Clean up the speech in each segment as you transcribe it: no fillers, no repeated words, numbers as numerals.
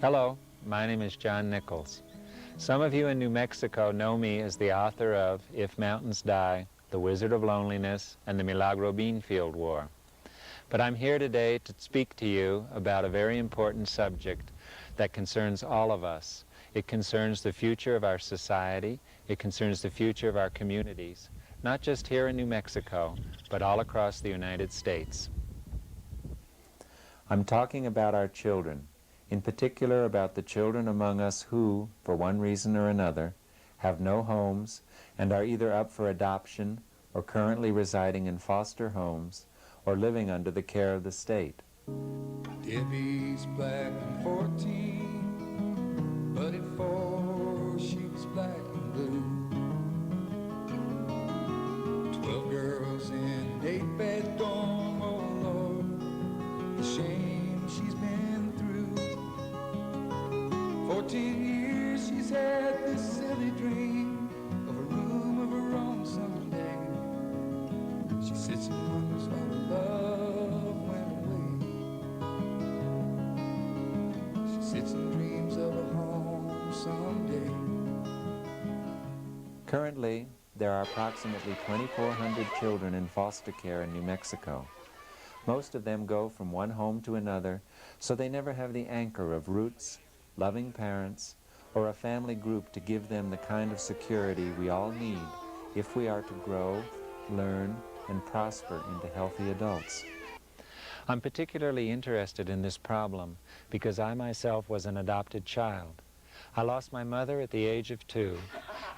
Hello, my name is John Nichols. Some of you in New Mexico know me as the author of If Mountains Die, The Wizard of Loneliness, and the Milagro Beanfield War. But I'm here today to speak to you about a very important subject that concerns all of us. It concerns the future of our society. It concerns the future of our communities, not just here in New Mexico, but all across the United States. I'm talking about our children, in particular about the children among us who, for one reason or another, have no homes and are either up for adoption or currently residing in foster homes or living under the care of the state. Debbie's black and 14, but at 4 she was black and blue. 12 girls in an 8-bed dorm, oh Lord, the shame she's been through. 14 years she's had this silly dream of a room of her own someday. She sits and wonders why her love went away. She sits and dreams of a home someday. Currently, there are approximately 2,400 children in foster care in New Mexico. Most of them go from one home to another, so they never have the anchor of roots, loving parents, or a family group to give them the kind of security we all need if we are to grow, learn, and prosper into healthy adults. I'm particularly interested in this problem because I myself was an adopted child. I lost my mother at the age of 2,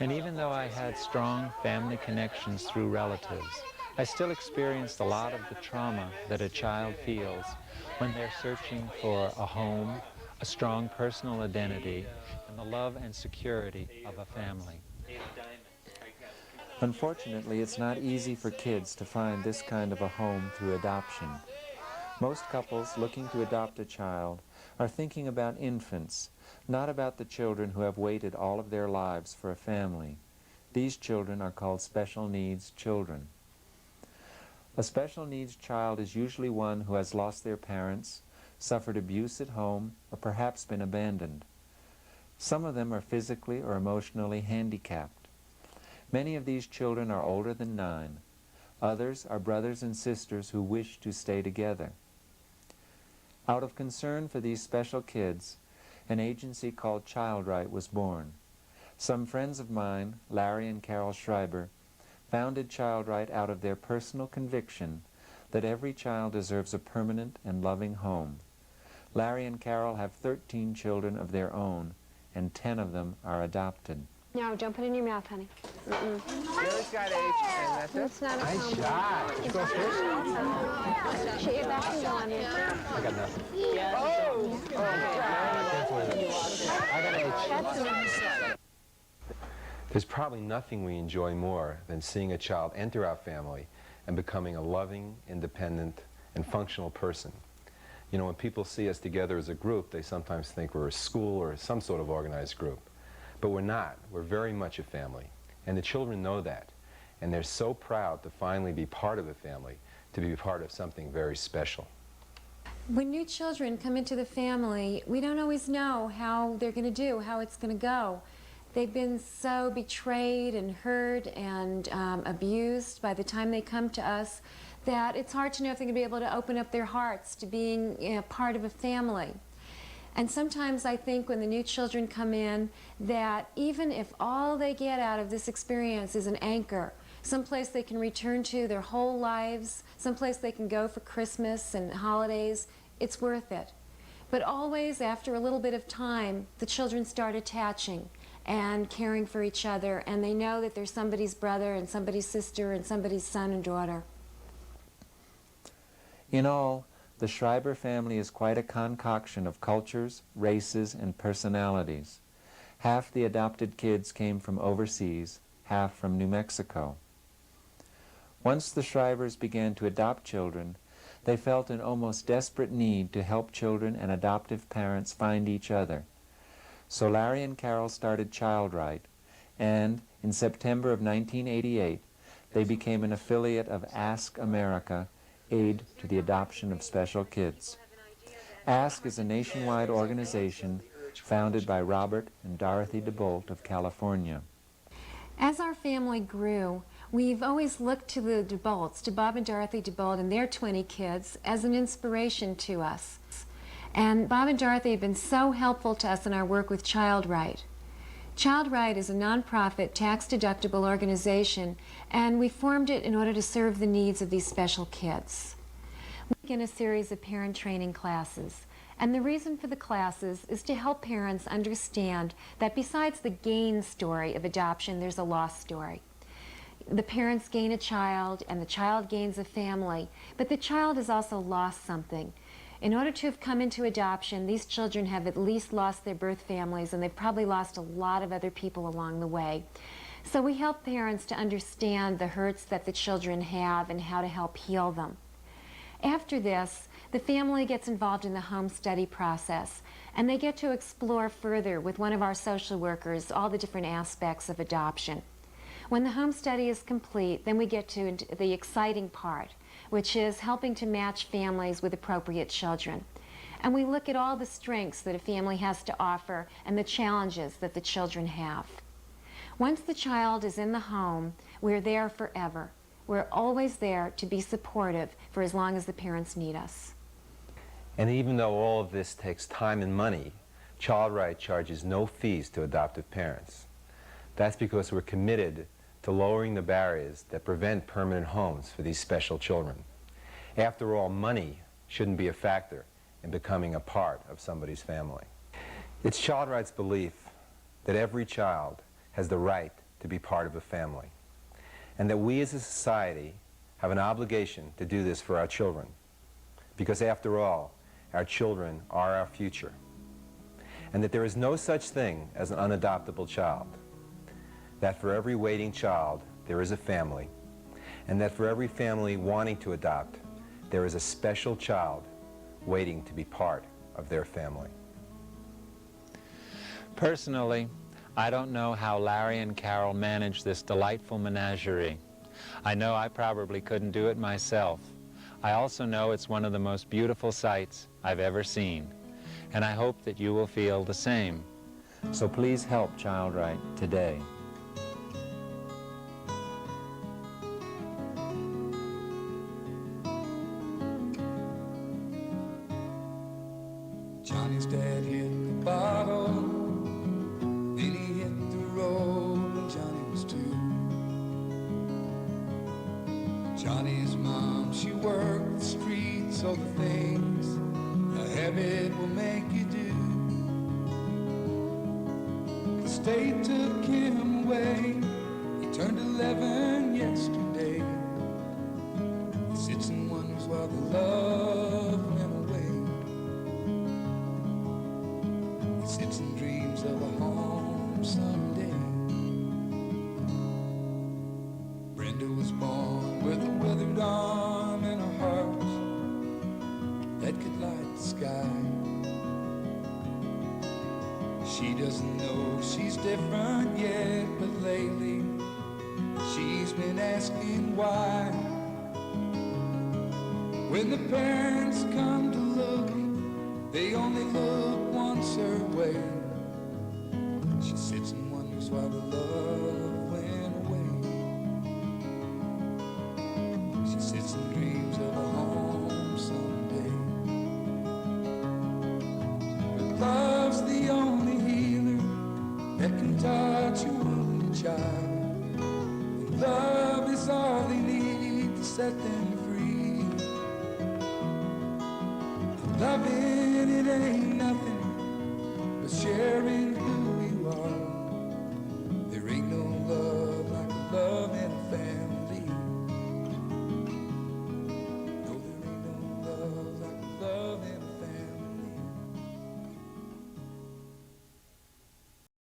and even though I had strong family connections through relatives, I still experienced a lot of the trauma that a child feels when they're searching for a home, a strong personal identity, and the love and security of a family. Unfortunately, it's not easy for kids to find this kind of a home through adoption. Most couples looking to adopt a child are thinking about infants, not about the children who have waited all of their lives for a family. These children are called special needs children. A special needs child is usually one who has lost their parents, suffered abuse at home, or perhaps been abandoned. Some of them are physically or emotionally handicapped. Many of these children are older than 9. Others are brothers and sisters who wish to stay together. Out of concern for these special kids, an agency called Child-Rite was born. Some friends of mine, Larry and Carol Schreiber, founded Child-Rite out of their personal conviction that every child deserves a permanent and loving home. Larry and Carol have 13 children of their own, and 10 of them are adopted. No, don't put it in your mouth, honey. Gary's got H, and that's it. It's not a Nice combo. shot. You go first? Shut your back and go on it. I got nothing. Oh, I got H. There's probably nothing we enjoy more than seeing a child enter our family and becoming a loving, independent, and functional person. You know, when people see us together as a group, they sometimes think we're a school or some sort of organized group. But we're not. We're very much a family. And the children know that. And they're so proud to finally be part of a family, to be part of something very special. When new children come into the family, we don't always know how they're going to do, how it's going to go. They've been so betrayed and hurt and abused by the time they come to us that it's hard to know if they're going to be able to open up their hearts to being part of a family. And sometimes I think when the new children come in that even if all they get out of this experience is an anchor, someplace they can return to their whole lives, someplace they can go for Christmas and holidays, it's worth it. But always after a little bit of time, the children start attaching and caring for each other, and they know that there's somebody's brother and somebody's sister and somebody's son and daughter. In all, the Schreiber family is quite a concoction of cultures, races, and personalities. Half the adopted kids came from overseas, half from New Mexico. Once the Schreibers began to adopt children, they felt an almost desperate need to help children and adoptive parents find each other. So Larry and Carol started Child-Rite, and in September of 1988, they became an affiliate of Ask America, Aid to the Adoption of Special Kids. ASK is a nationwide organization founded by Robert and Dorothy DeBolt of California. As our family grew, we've always looked to the DeBolts, to Bob and Dorothy DeBolt and their 20 kids, as an inspiration to us. And Bob and Dorothy have been so helpful to us in our work with Child-Rite. Child-Rite is a nonprofit, tax-deductible organization, and we formed it in order to serve the needs of these special kids. We begin a series of parent training classes, and the reason for the classes is to help parents understand that besides the gain story of adoption, there's a loss story. The parents gain a child, and the child gains a family, but the child has also lost something. In order to have come into adoption, these children have at least lost their birth families, and they've probably lost a lot of other people along the way. So we help parents to understand the hurts that the children have and how to help heal them. After this, the family gets involved in the home study process, and they get to explore further with one of our social workers all the different aspects of adoption. When the home study is complete, then we get to the exciting part, which is helping to match families with appropriate children. And we look at all the strengths that a family has to offer and the challenges that the children have. Once the child is in the home, we're there forever. We're always there to be supportive for as long as the parents need us. And even though all of this takes time and money, Child-Rite charges no fees to adoptive parents. That's because we're committed to lowering the barriers that prevent permanent homes for these special children. After all, money shouldn't be a factor in becoming a part of somebody's family. It's Child-Rite's belief that every child has the right to be part of a family, and that we as a society have an obligation to do this for our children, because after all, our children are our future, and that there is no such thing as an unadoptable child, that for every waiting child there is a family, and that for every family wanting to adopt, there is a special child waiting to be part of their family. Personally, I don't know how Larry and Carol managed this delightful menagerie. I know I probably couldn't do it myself. I also know it's one of the most beautiful sights I've ever seen, and I hope that you will feel the same. So please help Child-Rite today. Johnny's dad hit the bottle, then he hit the road when Johnny was 2. Johnny's mom, she worked the streets, all the things a habit will make you do. The state took him away, he turned 11 yesterday. He sits and wonders why the love went away. Sits and dreams of a home someday. Brenda was born with a withered arm and a heart that could light the sky. She doesn't know she's different yet, but lately she's been asking why. When the parents come to look, they only look once her way. She sits and wonders why the love went away. She sits and dreams of a home someday. But love's the only healer that can touch a wounded child. And love is all they need to set them free. Loving it ain't nothing but sharing